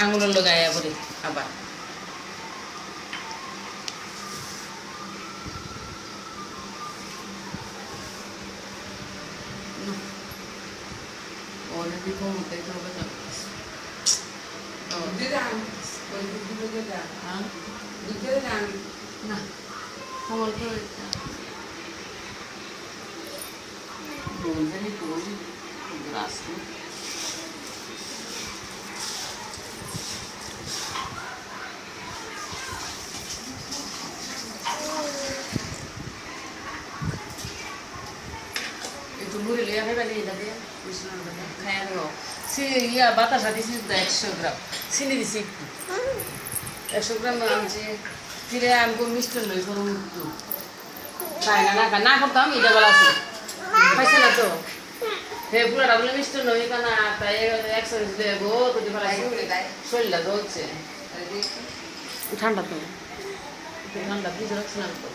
আঙুলের লাগাইয়া পরে আবার অলরেডি কমতে হবে না না আমার তো জানি করি রাস্তা একটু মুড়ি লিয়া খাইবা নিয়ে যাবে খাইয়া দেবো ইয়া বাতাসা দিছি 100 গ্রাম চিনি দিছি একটু 100 গ্রাম আনছি ফিরে আমি মিষ্টি নই করুন একটু খাই না না না করতাম এটা বলা আছে খাইছে না তো হে পুরাটা বলে মিষ্টি নই না তাই 100 দেবো তো দিবা শরীরটা ধরছে ঠান্ডা তো ঠান্ডা ফ্রিজে রাখছিলাম তো